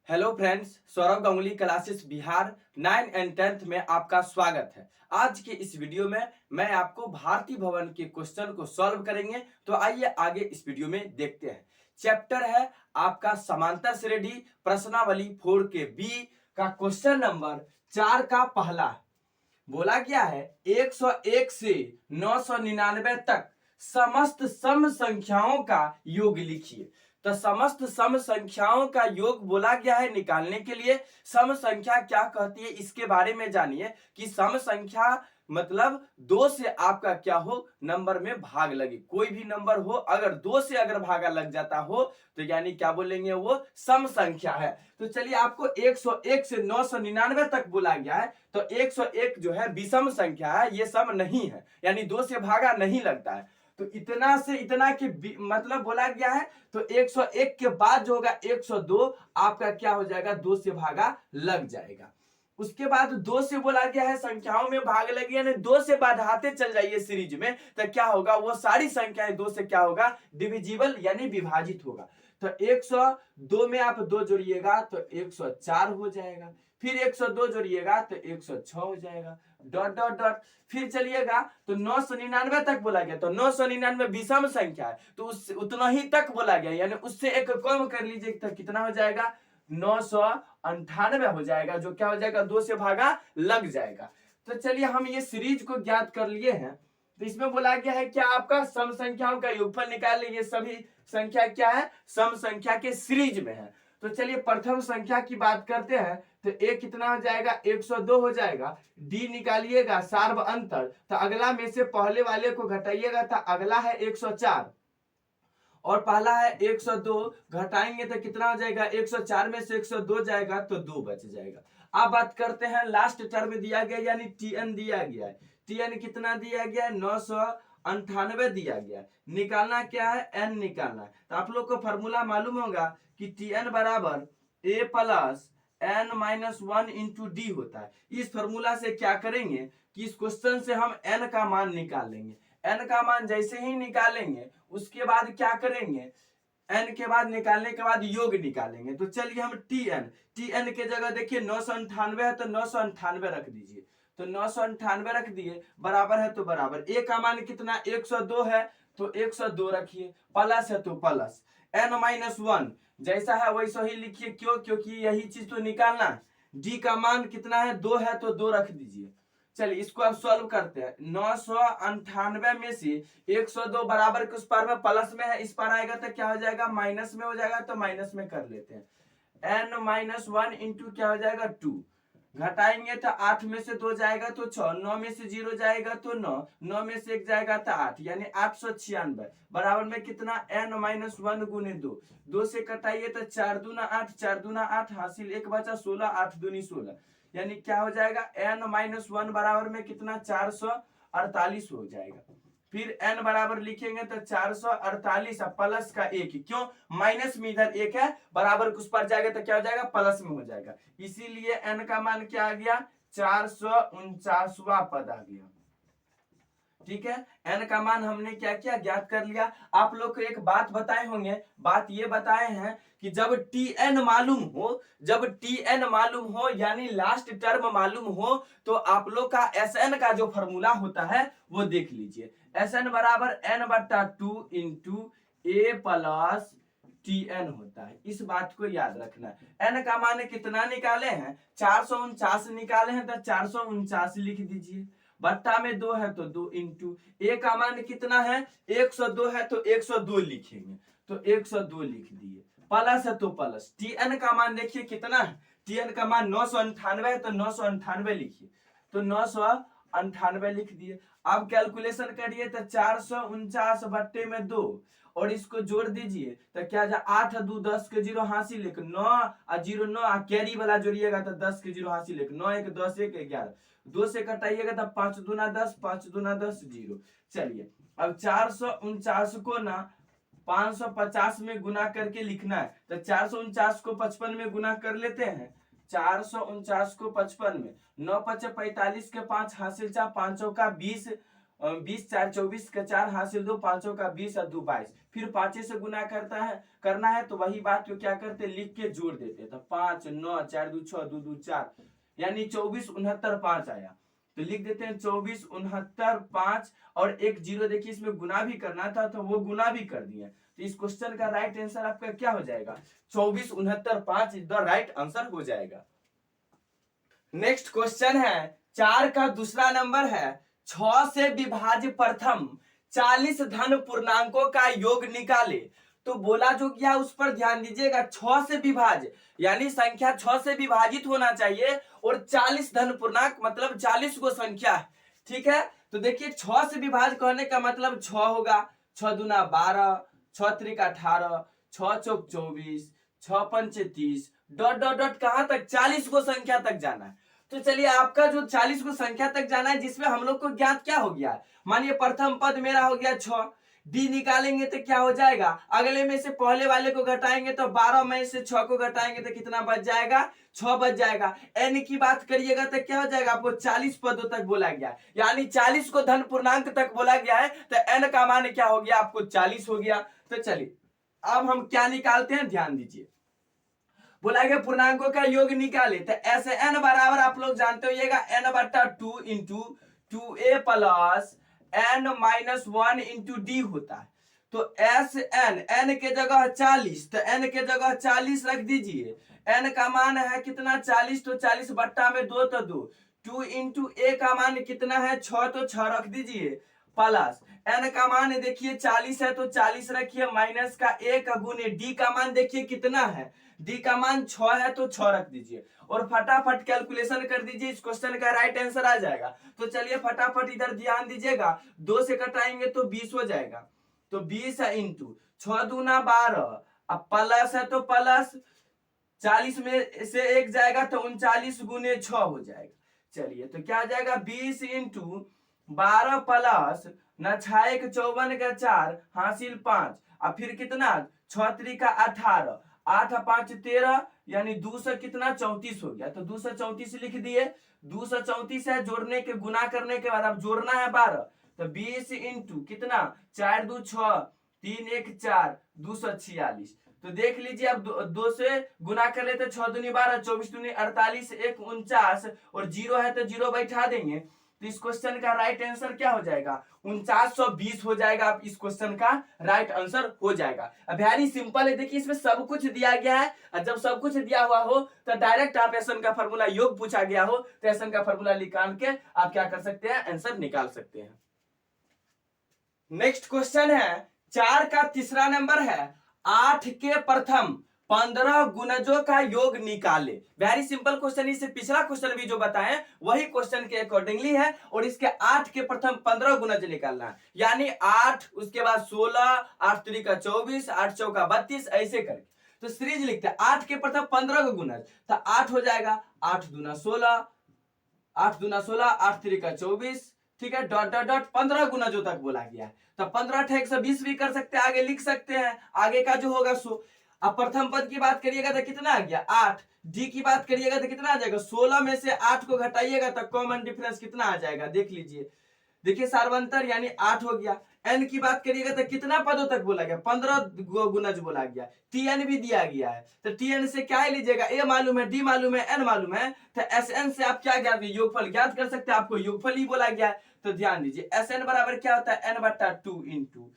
Hello friends, Saurabh Ganguly classes Bihar 9 and 10th में आपका स्वागत है। आज के इस वीडियो में मैं आपको भारतीय भवन के क्वेश्चन को सॉल्व करेंगे। तो आइए आगे इस वीडियो में देखते हैं। चैप्टर है आपका समांतर श्रेणी प्रश्नावली 4 के बी का क्वेश्चन नंबर 4 का पहला। बोला गया है 101 से 999 तक समस्त सम संख्याओं का योग लिखिए। तो समस्त सम संख्याओं का योग बोला गया है निकालने के लिए। सम संख्या क्या कहती है इसके बारे में जानिए कि सम संख्या मतलब दो से आपका क्या हो, नंबर में भाग लगे। कोई भी नंबर हो अगर दो से अगर भागा लग जाता हो तो यानी क्या बोलेंगे, वो सम संख्या है। तो चलिए, आपको 101 से 999 तक बोला गया है। तो 101 जो है विषम संख्या है, ये सम नहीं है, यानी दो से भागा नहीं लगता है। तो इतना से इतना के मतलब बोला गया है। तो 101 के बाद जो होगा 102 आपका क्या हो जाएगा, दो से भागा लग जाएगा। उसके बाद दो से बोला गया है संख्याओं में भाग लगी, यानी दो से बढ़ाते चल जाइए सीरीज में, तो क्या होगा, वो सारी संख्याएं दो से क्या होगा, डिविजिबल यानी विभाजित होगा। तो 102 में आप दो जोड़िएगा तो 104 हो जाएगा, फिर 102 जोड़िएगा तो 106 हो जाएगा, डॉट डॉट डॉट। फिर चलिएगा तो 999 तक बोला गया, तो 999 विषम संख्या है तो उस उतना ही तक बोला गया, यानी उससे एक कम कर लीजिए तो कितना हो जाएगा, 998 हो जाएगा, जो क्या हो जाएगा, दो से भागा लग जाएगा। तो चलिए, हम ये सीरीज को ज्ञात कर लिए हैं। तो इसमें बोला गया है क्या, आपका सम संख्याओं का योगफल निकाल लीजिए। सभी संख्या क्या है, सम संख्या के सीरीज में है। तो चलिए प्रथम संख्या की बात करते हैं। तो ए कितना हो जाएगा, 102 हो जाएगा। डी निकालिएगा सार्व अंतर, तो अगला में से पहले वाले को घटाइएगा तो अगला है 104 और पहला है 102, घटाएंगे तो कितना हो जाएगा, 104 में से 102 जाएगा तो 2 बच जाएगा। अब बात करते हैं लास्ट टर्म दिया गया यानी टीएन दिया गया है। टीएन कितना दिया गया है, 998 दिया गया है। निकालना क्या है, एन निकालना है। तो आप लोग को फॉर्मूला मालूम होगा कि टीएन बराबर a plus n minus 1 into d होता है। इस फॉर्मूला से क्या करेंगे कि इस क्वेश्चन से हम एन का मान निकाल लेंगे। एन का मान जैसे ही निकालेंगे उसके बाद क्या करेंगे, एन के बाद निकालने के बाद योग निकालेंगे। तो चलिए हम टीएन के जगह देखिए 998 है तो 998 रख दीजिए। तो 998 रख दिए, बराबर है तो बराबर, ए का मान कितना 102 है तो 102 रखिए, प्लस है तो प्लस, एन माइनस 1 जैसा है वैसा ही लिखिए। क्यों, क्योंकि यही चीज तो निकालना है। डी का मान कितना है, 2 है तो 2 रख दीजिए। चलिए इसको अब सॉल्व करते हैं। 998 में से 102 बराबर के उस पार में प्लस में है, इस पार आएगा तो क्या हो जाएगा, माइनस में हो जाएगा। तो माइनस में कर लेते हैं। एन माइनस 1 इंटू क्या हो जाएगा, 2। घटाएंगे तो 8 में से 2 जाएगा तो 6, 9 में से 0 जाएगा तो 9, 9 में से 1 जाएगा तो 8, यानी 896 बराबर में कितना, एन माइनस 1 गुने 2। 2 से कटाइए तो 4 दूना 8, 4 दूना 8, हासिल 1 बचा 16, 8 दूनी 16, यानी क्या हो जाएगा, एन माइनस 1 बराबर में कितना, 448 हो जाएगा। फिर एन बराबर लिखेंगे तो 448 प्लस का 1, क्यों, माइनस में इधर 1 है, बराबर उस पर जाएगा तो क्या हो जाएगा, प्लस में हो जाएगा। इसीलिए एन का मान क्या आ गया, 449वां पद आ गया। ठीक है, एन का मान हमने क्या किया, ज्ञात कर लिया। आप लोग को एक बात बताए होंगे, बात ये बताए हैं कि जब टीएन मालूम हो, जब टीएन मालूम हो यानी लास्ट टर्म मालूम हो, तो आप लोग का एसएन का जो फॉर्मूला होता है वो देख लीजिए। एसएन बराबर एन बट्टा 2 इंटू ए प्लस टीएन होता है। इस बात को याद रखना है। एन का मान कितना निकाले हैं, 449 निकाले हैं तो 449 लिख दीजिए। बट्टा में 2 है तो 2 इंटू ए का मान कितना है, 102 है तो 102 लिखेंगे, तो 102 लिख दिए। प्लस है तो प्लस, टीएन का मान देखिए कितना है, टीएन का मान 998 है तो 998 लिखिए, तो 998 लिख दिए। अब कैलकुलेशन करिए तो 449 बट्टे में 2 और इसको जोड़ दीजिए तो क्या जा, 8 2 10 के 0 हासिल 1, 9 और 0 9 कैरी वाला जोड़िएगा तो 10 के 0 हासिल 1, 9 1 10 1 11, 2 से कटाइएगा तो 5 दूना 10, 5 दूना 10 0। चलिए अब 449 को ना 550 में गुना करके लिखना है, तो 449 को 55 में गुना कर लेते हैं। 449 को 55 में, 9 5 45 के 5 हासिल 4, 5 का 20 20 4 24 का 4 हासिल 2, 5 का 20 और 2 22। फिर 5 से गुना करना है तो वही बात को क्या करते लिख के जोड़ देते। तो 5 9 4 2 6 2 2 4 यानी 24 69 5 आया। तो लिख देते हैं 24 69 5 और एक जीरो देखिए इसमें गुना भी करना था तो वो गुना भी कर दिए। तो इस क्वेश्चन का राइट आंसर आपका क्या हो जाएगा 24 69 5 इज द राइट आंसर हो जाएगा। नेक्स्ट क्वेश्चन है 4 का दूसरा नंबर है 6 से विभाज्य प्रथम 40 धन पूर्णांकों का योग निकाले। तो बोला जो गया उस पर ध्यान दीजिएगा। 6 से विभाज्य यानी संख्या 6 से विभाजित होना चाहिए और 40 धन पूर्णांक मतलब 40 को संख्या है। ठीक है, तो देखिए 6 से विभाज्य कहने का मतलब 6 होगा, 6 दूना 12, 6 त्रिक 18, 6 चौक 24, 6 पंचे 30 डॉट डॉट डॉट कहां तक 40 को संख्या तक जाना है। तो चलिए आपका जो 40 को संख्या तक जाना है जिसमें हम लोग को ज्ञात क्या हो गया, मानिए प्रथम पद मेरा हो गया 6, डी निकालेंगे तो क्या हो जाएगा, अगले में से पहले वाले को घटाएंगे तो 12 में से 6 को घटाएंगे तो कितना बच जाएगा 6 बच जाएगा। एन की बात करिएगा तो क्या हो जाएगा आपको 40 पदों तक बोला गया यानी 40 को धन पूर्णांक तक बोला गया है तो एन का मान क्या हो गया आपको 40 हो गया। तो चलिए अब हम क्या निकालते हैं ध्यान दीजिए। बोला गया पूर्णांकों का योग निकाले तो ऐसे एन बराबर आप लोग जानते होइएगा एन बट्टा 2 into 2a plus n minus 1 into d होता है। तो एस एन के जगह 40 तो एन के जगह 40 रख दीजिए। एन का मान है कितना 40 तो 40 बट्टा में 2 तो 2, 2 इंटू ए का मान कितना है 6 तो 6 रख दीजिए प्लस एन का मान देखिए 40 है तो 40 रखिए माइनस का 1 गुने डी का मान देखिए कितना है डी का मान 6 है तो 6 रख दीजिए और फटाफट कैलकुलेशन कर दीजिए। इस क्वेश्चन का राइट आंसर आ जाएगा। तो चलिए फटाफट इधर ध्यान दीजिएगा 2 से घटाएंगे तो 20 हो जाएगा। तो 20 है इंटू 6 दूना 12 अब प्लस है तो प्लस 40 में से एक जाएगा तो 39 गुने 6 हो जाएगा। चलिए तो क्या आ जाएगा 20 इंटू 12 प्लस न 6 1 54 का 4 हासिल 5 अब फिर कितना 6 त्रिका 18 8 5 13 यानी 200 कितना 34 हो गया। तो 234 लिख दिए। 234 है जोड़ने के गुना करने के बाद अब जोड़ना है 12 तो 20 इंटू कितना 4 2 6 3 1 4 246। तो देख लीजिए अब 2 से गुना कर लेते 6 दूनी 12 24 दूनी 48 1 49 और जीरो है तो जीरो बैठा देंगे। तो इस क्वेश्चन का राइट आंसर क्या हो जाएगा 4920 हो जाएगा। अब इस क्वेश्चन का राइट आंसर हो जाएगा। अब वेरी सिंपल है, देखिए इसमें सब कुछ दिया गया है और जब सब कुछ दिया हुआ हो तो डायरेक्ट आप एसन का फॉर्मूला योग पूछा गया हो तो एसन का फॉर्मूला निकाल के आप क्या कर सकते हैं आंसर निकाल सकते हैं। नेक्स्ट क्वेश्चन है 4 का तीसरा नंबर है 8 के प्रथम 15 गुणजों का योग निकाले। वेरी सिंपल क्वेश्चन, इससे पिछला क्वेश्चन भी जो बताएं वही क्वेश्चन के अकॉर्डिंगली है और इसके 8 के प्रथम 15 गुणज निकालना है यानी 8 उसके बाद 16 8 3 का 24 8 चौका 32 ऐसे करके तो सीरीज लिखते हैं 8 के प्रथम 15 का गुणज तो 8 हो जाएगा 8 दूना 16 8 दूना 16 8 3 का 24 ठीक है डॉट डॉट डॉट 15 गुना जो तक बोला गया है तो 15 × 120 भी कर सकते हैं आगे लिख सकते हैं आगे का जो होगा सो। अब प्रथम पद की बात करिएगा तो कितना आ गया 8, डी की बात करिएगा तो कितना आ जाएगा 16 में से 8 को घटाइएगा तो कॉमन डिफरेंस कितना आ जाएगा देख लीजिए। देखिए सार्वंतर यानी 8 हो गया। एन की बात करिएगा तो कितना पदों तक बोला गया 15 गुणज बोला गया। टीएन भी दिया गया है तो टीएन से क्या लीजिएगा ए मालूम है डी मालूम है एन मालूम है तो एस एन से आप क्या ज्ञात योगफल ज्ञात कर सकते हैं। आपको योगफल ही बोला गया है तो ध्यान दीजिए एस एन बराबर क्या होता है एन बट्टा 2 into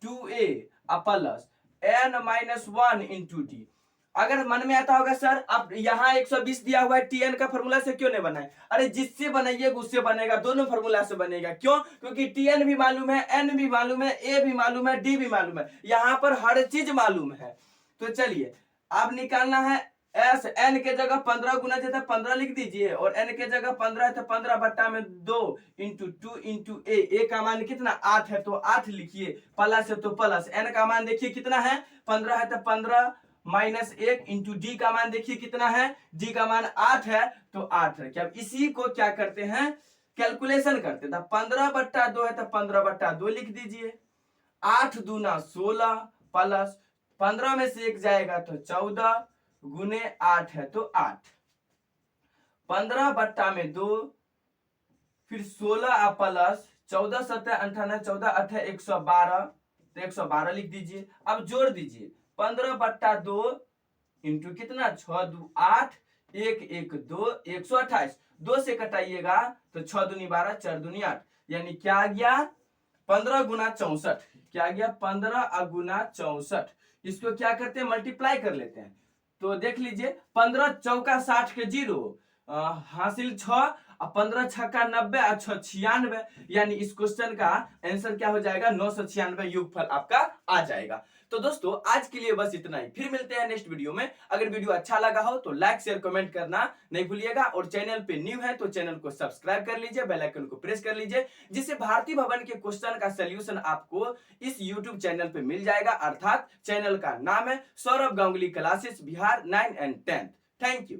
2a plus n minus 1 into d. अगर मन में आता होगा सर अब यहाँ 120 दिया हुआ है टीएन का फॉर्मूला से क्यों नहीं बना है, अरे जिससे बनाइए उससे बनेगा दोनों फॉर्मूला से बनेगा। क्यों? क्योंकि टीएन भी मालूम है एन भी मालूम है ए भी मालूम है डी भी मालूम है यहाँ पर हर चीज मालूम है। तो चलिए अब निकालना है एस एन के जगह 15 गुना जैसे 15 लिख दीजिए और एन के जगह 15 है तो 15 बट्टा में 2 इंटू 2 इंटू ए का मान कितना 8 है तो 8 लिखिए प्लस है तो प्लस एन का मान देखिए कितना है 15 है तो 15 माइनस 1 इंटू डी का मान देखिए कितना है डी का मान 8 है तो 8 है। क्या इसी को क्या करते हैं कैलकुलेशन करते हैं 15 बट्टा 2 है तो 15 बट्टा 2 लिख दीजिए 8 दूना 16 प्लस 15 में से 1 जाएगा तो 14 गुने 8 है तो 8 15 बट्टा में 2 फिर 16 प्लस 14 7 98, 14 8 112, तो 112 लिख दीजिए। अब जोड़ दीजिए 15/2 इंटू कितना 6 2 8, 1 1 2, 128। 2 से कटाइएगा तो 6 दूनी 12, 4 दूनी 8, यानी क्या आ गया 15 गुना 64। क्या आ गया 15 गुना 64। इसको क्या करते हैं मल्टीप्लाई कर लेते हैं। तो देख लीजिए 15 चौका 60 के 0, हासिल 6, 15 छक्का 90 और 6 96, यानी इस क्वेश्चन का आंसर क्या हो जाएगा 996 योगफल आपका आ जाएगा। तो दोस्तों आज के लिए बस इतना ही, फिर मिलते हैं नेक्स्ट वीडियो में। अगर वीडियो अच्छा लगा हो तो लाइक शेयर कमेंट करना नहीं भूलिएगा, और चैनल पे न्यू है तो चैनल को सब्सक्राइब कर लीजिए, बेल आइकन को प्रेस कर लीजिए, जिससे भारतीय भवन के क्वेश्चन का सोल्यूशन आपको इस यूट्यूब चैनल पे मिल जाएगा। अर्थात चैनल का नाम है Saurabh Ganguly classes Bihar 9 and 10। Thank you.